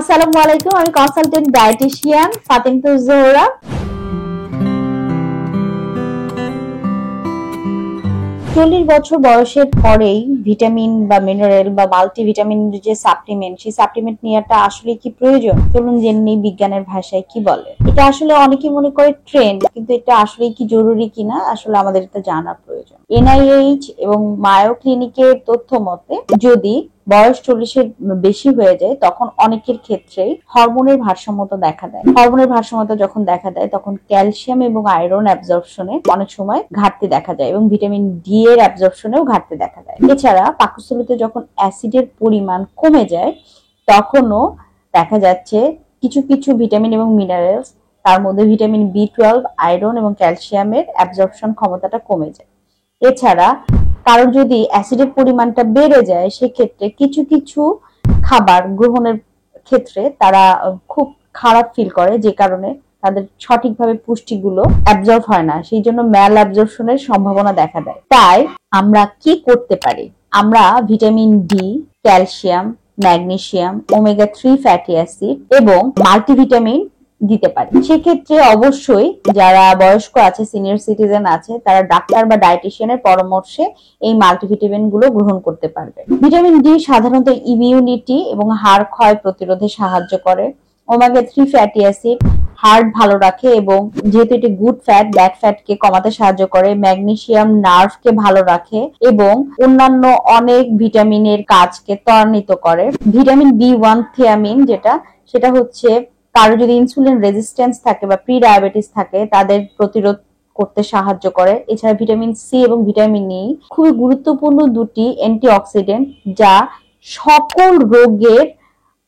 আসসালামু আলাইকুম, আমি কনসালটেন্ট ডায়েটিশিয়ান ফাতেমা জোহরা। 40 বছর বয়সের পরেই ভিটামিন বা মিনারেল বা মাল্টিভিটামিন যে সাপ্লিমেন্ট, সেই সাপ্লিমেন্ট নেওয়াটা আসলে কি প্রয়োজন? চলুন জেনে নিই বিজ্ঞানের ভাষায় কি বলে। এটা আসলে অনেকে মনে করে ট্রেন্ড, কিন্তু এটা আসলে কি জরুরি কিনা আসলে আমাদের এটা জানা প্রয়োজন। এনআইএইচ এবং মায়ো ক্লিনিকের তথ্য মতে যদি বয়স 40-এর বেশি হয়ে যায় তখন অনেকের ক্ষেত্রেই হরমোনের ভারসাম্যতা দেখা দেয়। হরমোনের ভারসাম্যতা যখন দেখা দেয় তখন ক্যালসিয়াম এবং আয়রন অ্যাবজর্পশনে অনেক সময় ঘাটতি দেখা যায় এবং ভিটামিন ডি এর অ্যাবজর্পশনেও ঘাটতি দেখা দেয়। এছাড়া পাকস্থলীতে যখন অ্যাসিডের পরিমাণ কমে যায় তখনও দেখা যাচ্ছে কিছু কিছু ভিটামিন এবং মিনারেলস, তার মধ্যে ভিটামিন বি12, আয়রন এবং ক্যালসিয়ামের অ্যাবজর্পশন ক্ষমতাটা কমে যায়। এছাড়া কারোর যদি অ্যাসিডের পরিমাণটা বেড়ে যায় সেক্ষেত্রে কিছু কিছু খাবার গ্রহণের ক্ষেত্রে তারা খুব খারাপ ফিল করে, যে কারণে তাদের সঠিকভাবে পুষ্টিগুলো অ্যাবজর্ব হয় না, সেই জন্য ম্যাল অ্যাবজর্পশনের সম্ভাবনা দেখা দেয়। তাই আমরা কি করতে পারি? আমরা vitamin D, calcium, magnesium, omega-3 fatty acid এবং মাল্টিভিটামিন দিতে পারি। সেক্ষেত্রে অবশ্যই যারা বয়স্ক আছে, সিনিয়র সিটিজেন আছে, তারা ডাক্তার বা ডায়েটিশিয়ানের পরামর্শে এই মাল্টিভিটামিন গুলো গ্রহণ করতে পারবে। ভিটামিন ডি সাধারণত ইমিউনিটি এবং হাড় ক্ষয় প্রতিরোধে সাহায্য করে। ওমেগা-3 ফ্যাটি অ্যাসিড হার্ট ভালো রাখে এবং যেহেতু এটি গুড ফ্যাট, ব্যাড ফ্যাটকে কমাতে সাহায্য করে। ম্যাগনেসিয়াম নার্ভকে ভালো রাখে এবং অন্যান্য অনেক ভিটামিনের কাজকে ত্বরান্বিত করে। ভিটামিন বি1 থিয়ামিন সেটা হচ্ছে কারো যদি ইনসুলিন রেজিস্ট্যান্স থাকে বা প্রি ডায়াবেটিস থাকে তাদের প্রতিরোধ করতে সাহায্য করে। এছাড়া ভিটামিন সি এবং ভিটামিন ই খুবই গুরুত্বপূর্ণ দুটি অ্যান্টিঅক্সিডেন্ট যা সকল রোগের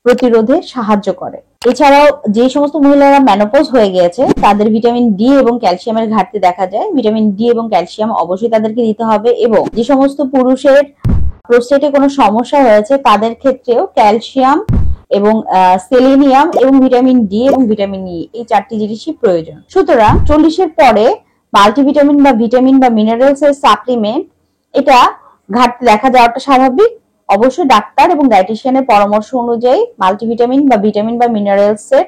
প্রতিরোধে সাহায্য করে। এছাড়াও যে সমস্ত মহিলারা মেনোপজ হয়ে গিয়েছে তাদের ভিটামিন ডি এবং ক্যালসিয়ামের ঘাটতি দেখা যায়, ভিটামিন ডি এবং ক্যালসিয়াম অবশ্যই তাদেরকে দিতে হবে। এবং যে সমস্ত পুরুষের প্রোস্টেটে কোনো সমস্যা হয়েছে তাদের ক্ষেত্রেও ক্যালসিয়াম এবং সেলেনিয়াম এবং ভিটামিন ডি এবং ভিটামিন ই, এই চারটি জিনিসই প্রয়োজন। সুতরাং 40-এর পরে মাল্টিভিটামিন বা ভিটামিন বা মিনারেলস এর সাপ্লিমেন্ট এটা ঘাটতি দেখা যাওয়াটা স্বাভাবিক। অবশ্যই ডাক্তার এবং ডায়েটিশিয়ানের পরামর্শ অনুযায়ী মাল্টিভিটামিন বা ভিটামিন বা মিনারেলস এর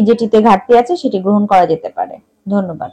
যেটিতে ঘাটতি আছে সেটি গ্রহণ করা যেতে পারে। ধন্যবাদ।